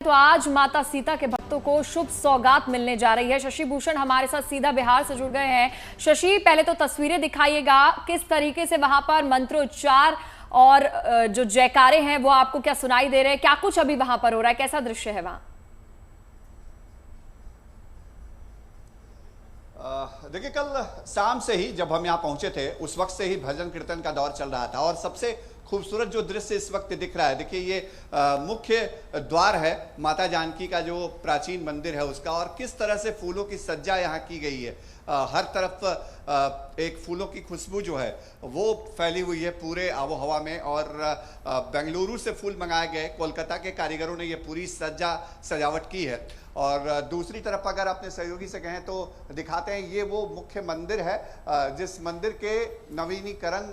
तो आज माता सीता के भक्तों को शुभ सौगात मिलने जा रही है। शशि भूषण हमारे साथ सीधा बिहार से जुड़ गए हैं। शशि, पहले तो तस्वीरें दिखाइएगा, किस तरीके से वहां पर मंत्रोच्चार और जो जयकारे हैं वो आपको क्या सुनाई दे रहे हैं, क्या कुछ अभी वहां पर हो रहा है, कैसा दृश्य है वहां? देखिए, कल शाम से ही जब हम यहाँ पहुंचे थे उस वक्त से ही भजन कीर्तन का दौर चल रहा था और सबसे खूबसूरत जो दृश्य इस वक्त दिख रहा है, देखिए ये मुख्य द्वार है माता जानकी का, जो प्राचीन मंदिर है उसका, और किस तरह से फूलों की सज्जा यहाँ की गई है। हर तरफ एक फूलों की खुशबू जो है वो फैली हुई है पूरे आबो हवा में। और बेंगलुरु से फूल मंगाए गए, कोलकाता के कारीगरों ने ये पूरी सजावट की है। और दूसरी तरफ अगर अपने सहयोगी से कहें तो दिखाते हैं, ये वो मुख्य मंदिर है जिस मंदिर के नवीनीकरण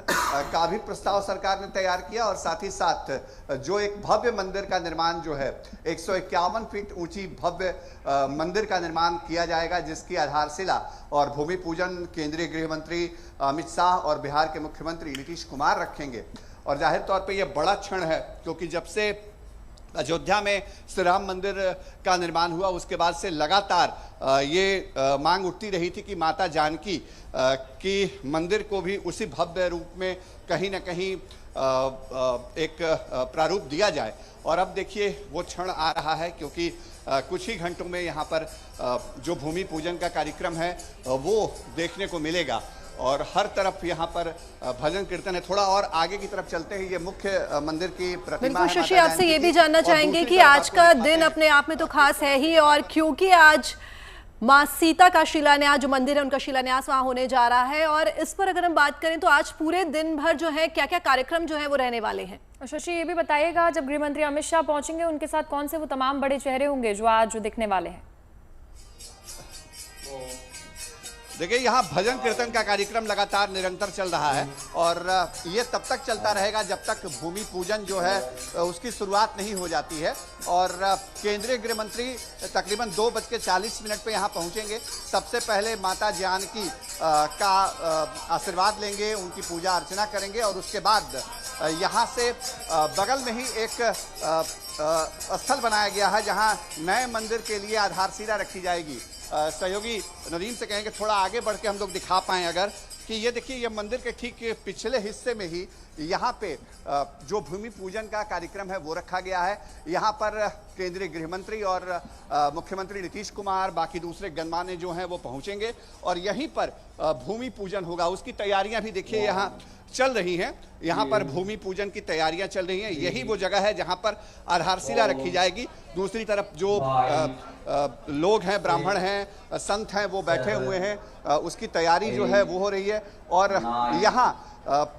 का भी प्रस्ताव सरकार ने तैयार किया, और साथ ही साथ जो एक भव्य मंदिर का निर्माण जो है 151 फीट ऊंची भव्य मंदिर का निर्माण किया जाएगा, जिसकी आधारशिला और भूमि पूजन केंद्रीय गृह मंत्री अमित शाह और बिहार के मुख्यमंत्री नीतीश कुमार रखेंगे। और जाहिर तौर पे यह बड़ा क्षण है, क्योंकि जब से अयोध्या में श्री राम मंदिर का निर्माण हुआ उसके बाद से लगातार ये मांग उठती रही थी कि माता जानकी की मंदिर को भी उसी भव्य रूप में कहीं ना कहीं एक प्रारूप दिया जाए। और अब देखिए वो क्षण आ रहा है, क्योंकि कुछ ही घंटों में यहाँ पर जो भूमि पूजन का कार्यक्रम है वो देखने को मिलेगा और हर तरफ यहाँ पर भजन कीर्तन है। थोड़ा और आगे की तरफ चलते हैं, ये मुख्य मंदिर की प्रतिमा है। शशि, आपसे ये भी जानना चाहेंगे कि आज का दिन अपने आप में तो खास है ही, और क्योंकि आज माँ सीता का शिलान्यास, जो मंदिर है उनका शिलान्यास वहां होने जा रहा है, और इस पर अगर हम बात करें तो आज पूरे दिन भर जो है क्या क्या कार्यक्रम जो है वो रहने वाले हैं। शशि, ये भी बताइएगा, जब गृह मंत्री अमित शाह पहुंचेंगे उनके साथ कौन से वो तमाम बड़े चेहरे होंगे जो आज दिखने वाले हैं? देखिए, यहाँ भजन कीर्तन का कार्यक्रम लगातार निरंतर चल रहा है और ये तब तक चलता रहेगा जब तक भूमि पूजन जो है उसकी शुरुआत नहीं हो जाती है। और केंद्रीय गृह मंत्री तकरीबन 2:40 पे यहाँ पहुँचेंगे। सबसे पहले माता जानकी का आशीर्वाद लेंगे, उनकी पूजा अर्चना करेंगे, और उसके बाद यहाँ से बगल में ही एक स्थल बनाया गया है जहाँ नए मंदिर के लिए आधारशिला रखी जाएगी। सहयोगी नदीम से कहेंगे थोड़ा आगे बढ़ के हम लोग दिखा पाएं अगर, कि ये देखिए, ये मंदिर के ठीक पिछले हिस्से में ही यहाँ पे जो भूमि पूजन का कार्यक्रम है वो रखा गया है। यहाँ पर केंद्रीय गृह मंत्री और मुख्यमंत्री नीतीश कुमार, बाकी दूसरे गणमान्य जो हैं वो पहुँचेंगे और यहीं पर भूमि पूजन होगा। उसकी तैयारियां भी देखिए यहाँ चल रही हैं। यहाँ पर भूमि पूजन की तैयारियां चल रही हैं। यही वो जगह है जहाँ पर आधारशिला रखी जाएगी। दूसरी तरफ जो लोग हैं, ब्राह्मण हैं, संत हैं, वो बैठे हुए हैं, उसकी तैयारी जो है वो हो रही है। और यहाँ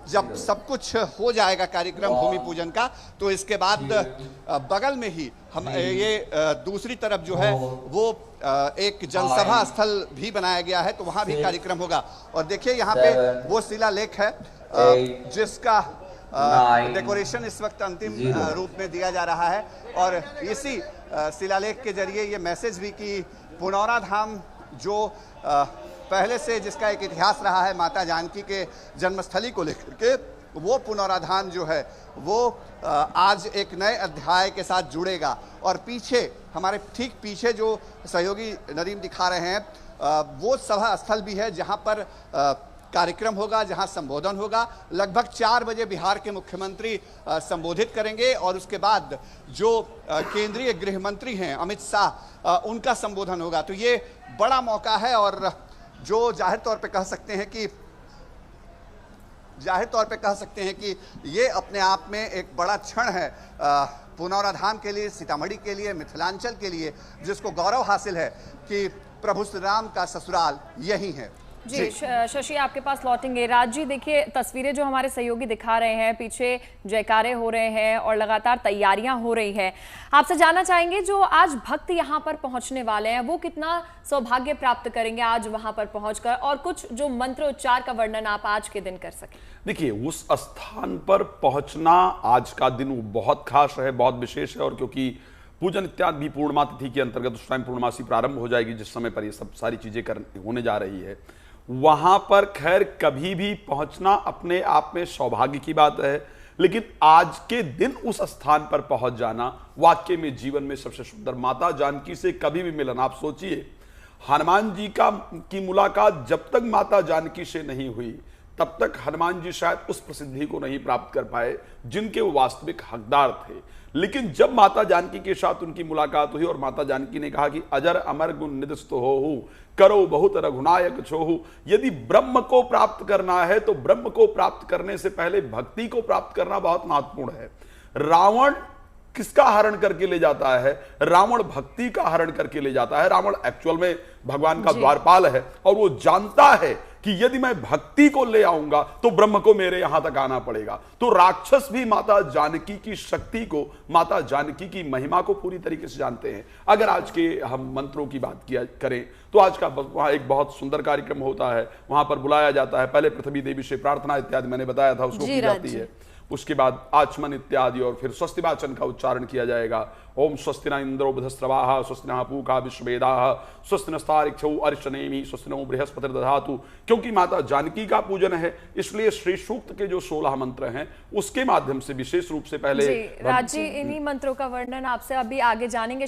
जब सब कुछ हो जाएगा कार्यक्रम भूमि पूजन का, तो इसके बाद बगल में ही हम ये दूसरी तरफ जो है वो एक जनसभा स्थल भी बनाया गया है, तो वहाँ भी कार्यक्रम होगा। और देखिए यहाँ पे वो शिलालेख है जिसका डेकोरेशन इस वक्त अंतिम रूप में दिया जा रहा है, और इसी शिलालेख के जरिए ये मैसेज भी कि पुनौरा धाम जो पहले से जिसका एक इतिहास रहा है माता जानकी के जन्मस्थली को लेकर के, वो पुनौरा धाम जो है वो आज एक नए अध्याय के साथ जुड़ेगा। और पीछे हमारे ठीक पीछे जो सहयोगी नदीम दिखा रहे हैं वो सभा स्थल भी है जहाँ पर कार्यक्रम होगा, जहां संबोधन होगा। लगभग 4 बजे बिहार के मुख्यमंत्री संबोधित करेंगे और उसके बाद जो केंद्रीय गृह मंत्री हैं अमित शाह, उनका संबोधन होगा। तो ये बड़ा मौका है और जो जाहिर तौर पे कह सकते हैं कि ये अपने आप में एक बड़ा क्षण है पुनौरा धाम के लिए, सीतामढ़ी के लिए, मिथिलांचल के लिए, जिसको गौरव हासिल है कि प्रभु श्री राम का ससुराल यही है। जी शशि, आपके पास लौटेंगे। राज जी, देखिए तस्वीरें जो हमारे सहयोगी दिखा रहे हैं, पीछे जयकारे हो रहे हैं और लगातार तैयारियां हो रही हैं। आपसे जानना चाहेंगे, जो आज भक्त यहां पर पहुंचने वाले हैं वो कितना सौभाग्य प्राप्त करेंगे आज वहां पर पहुंचकर, और कुछ जो मंत्रोच्चार का वर्णन आप आज के दिन कर सकें? देखिए, उस स्थान पर पहुंचना आज का दिन वो बहुत खास है, बहुत विशेष है। और क्योंकि पूजन इत्यादि भी पूर्णिमा तिथि के अंतर्गत उस टाइम पूर्णमासी प्रारंभ हो जाएगी, जिस समय पर ये सब सारी चीजें होने जा रही है, वहां पर खैर कभी भी पहुंचना अपने आप में सौभाग्य की बात है। लेकिन आज के दिन उस स्थान पर पहुंच जाना वाकई में जीवन में सबसे सुंदर। माता जानकी से कभी भी मिलन, आप सोचिए हनुमान जी की मुलाकात जब तक माता जानकी से नहीं हुई तब तक हनुमान जी शायद उस प्रसिद्धि को नहीं प्राप्त कर पाए जिनके वो वास्तविक हकदार थे। लेकिन जब माता जानकी के साथ उनकी मुलाकात हुई और माता जानकी ने कहा कि अजर अमर गुण निधस्त होहु, करो बहुत रघुनायक छोहु। यदि ब्रह्म को प्राप्त करना है तो ब्रह्म को प्राप्त करने से पहले भक्ति को प्राप्त करना बहुत महत्वपूर्ण है। रावण किसका हरण करके ले जाता है? रावण भक्ति का हरण करके ले जाता है। रावण एक्चुअल में भगवान का द्वारपाल है और वो जानता है कि यदि मैं भक्ति को ले आऊंगा तो ब्रह्म को मेरे यहां तक आना पड़ेगा। तो राक्षस भी माता जानकी की शक्ति को, माता जानकी की महिमा को पूरी तरीके से जानते हैं। अगर आज के हम मंत्रों की बात किया करें तो आज का वहां एक बहुत सुंदर कार्यक्रम होता है, वहां पर बुलाया जाता है। पहले पृथ्वी देवी से प्रार्थना इत्यादि मैंने बताया था, उसको की जाती है। उसके बाद आचमन इत्यादि और फिर स्वस्ति वाचन का उच्चारण किया जाएगा। ओम स्वस्ति न इंद्रो बुधस्रवाः स्वस्ति न पूषा विश्ववेदाः स्वस्ति नस्तारिक्षौ अरिष्टनेमि स्वस्ति नो बृहस्पतिर्दधातु। क्योंकि माता जानकी का पूजन है इसलिए श्री सूक्त के जो 16 मंत्र हैं उसके माध्यम से विशेष रूप से पहले राज जी इन्हीं मंत्रों का वर्णन आपसे अभी आगे जानेंगे।